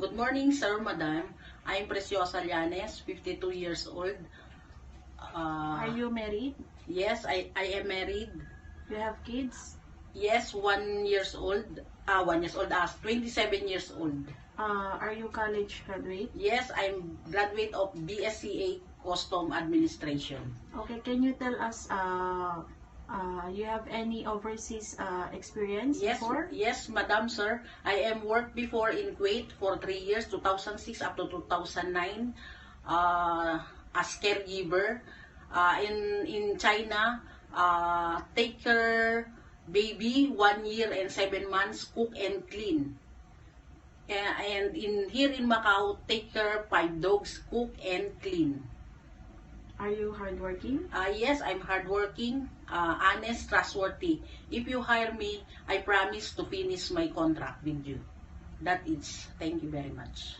Good morning, sir, madam. I'm Preciosa Llanes, 52 years old. Are you married? Yes, I am married. You have kids? Yes, 1 years old. 1 years old, 27 years old. Are you college graduate? Yes, I'm graduate of BSCA Custom Administration. Okay, can you tell us, you have any overseas experience Yes, before? yes, madam, sir. I am worked before in Kuwait for 3 years, 2006 up to 2009, as caregiver. In China, take care baby 1 year and 7 months, cook and clean. And here in Macau, take care 5 dogs, cook and clean. Are you hardworking? Yes, I'm hardworking, honest, trustworthy. If you hire me, I promise to finish my contract with you. That is. Thank you very much.